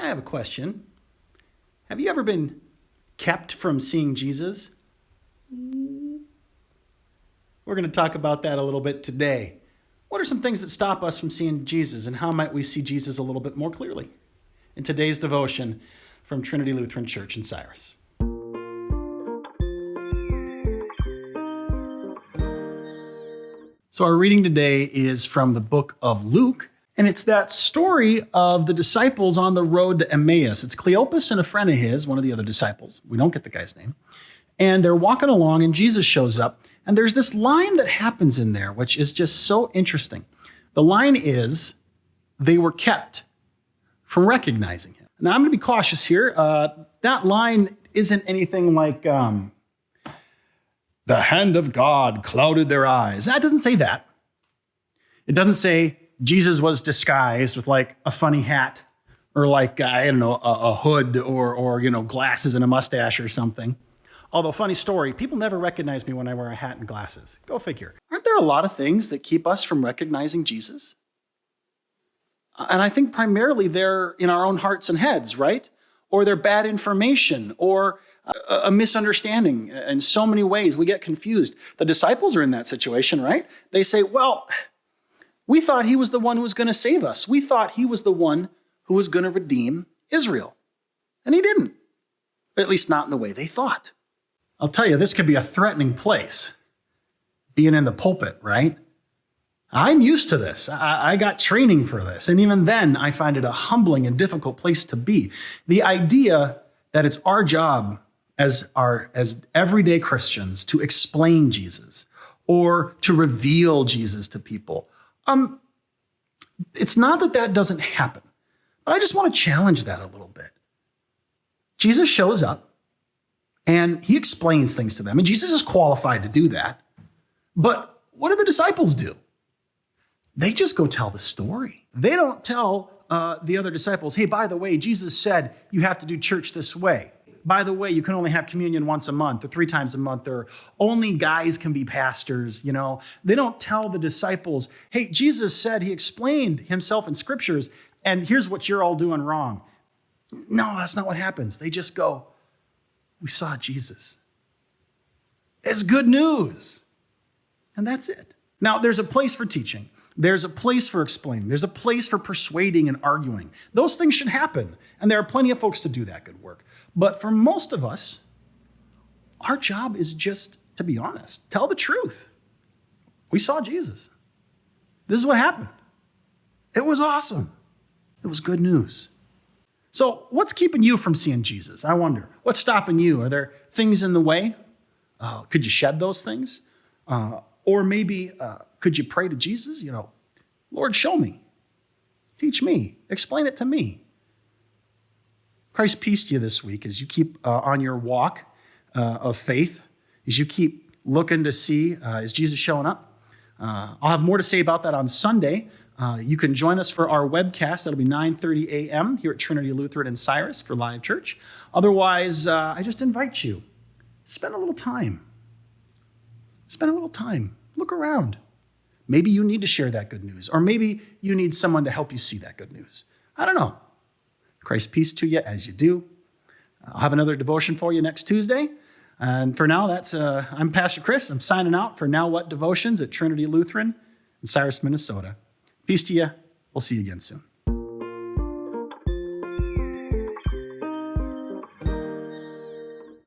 I have a question. Have you ever been kept from seeing Jesus? We're going to talk about that a little bit today. What are some things that stop us from seeing Jesus, and how might we see Jesus a little bit more clearly? In today's devotion from Trinity Lutheran Church in Cyrus. So our reading today is from the book of Luke, and it's that story of the disciples on the road to Emmaus. It's Cleopas and a friend of his, one of the other disciples. We don't get the guy's name. And they're walking along, and Jesus shows up, and there's this line that happens in there, which is just so interesting. The line is, they were kept from recognizing him. Now, I'm going to be cautious here. That line isn't anything like, the hand of God clouded their eyes. That doesn't say that. It doesn't say Jesus was disguised with like a funny hat or like, I don't know, a hood or glasses and a mustache or something. Although, funny story, people never recognize me when I wear a hat and glasses. Go figure. Aren't there a lot of things that keep us from recognizing Jesus? And I think primarily they're in our own hearts and heads, right? Or they're bad information or a misunderstanding. In so many ways, we get confused. The disciples are in that situation, right? They say, well, we thought he was the one who was going to save us. We thought he was the one who was going to redeem Israel. And he didn't. At least not in the way they thought. I'll tell you, this could be a threatening place, being in the pulpit, right? I'm used to this. I got training for this. And even then, I find it a humbling and difficult place to be. The idea that it's our job as everyday Christians to explain Jesus or to reveal Jesus to people. It's not that doesn't happen, but I just want to challenge that a little bit. Jesus shows up and he explains things to them, and Jesus is qualified to do that. But what do the disciples do? They just go tell the story. They don't tell the other disciples, hey, by the way, Jesus said you have to do church this way. By the way, you can only have communion once a month or 3 times a month, or only guys can be pastors, They don't tell the disciples, hey, Jesus said, he explained himself in scriptures, and here's what you're all doing wrong. No, that's not what happens. They just go, we saw Jesus. It's good news. And that's it. Now, there's a place for teaching. There's a place for explaining. There's a place for persuading and arguing. Those things should happen. And there are plenty of folks to do that good work. But for most of us, our job is just to be honest. Tell the truth. We saw Jesus. This is what happened. It was awesome. It was good news. So what's keeping you from seeing Jesus? I wonder. What's stopping you? Are there things in the way? Could you shed those things? Or maybe could you pray to Jesus? Lord, show me. Teach me. Explain it to me. Christ peace to you this week as you keep on your walk of faith, as you keep looking to see, is Jesus showing up? I'll have more to say about that on Sunday. You can join us for our webcast. That'll be 9:30 a.m. here at Trinity Lutheran in Cyrus for live church. Otherwise, I just invite you, spend a little time. Spend a little time. Look around. Maybe you need to share that good news, or maybe you need someone to help you see that good news. I don't know. Christ peace to you as you do. I'll have another devotion for you next Tuesday. And for now, I'm Pastor Chris. I'm signing out for Now What Devotions at Trinity Lutheran in Cyrus, Minnesota. Peace to you. We'll see you again soon.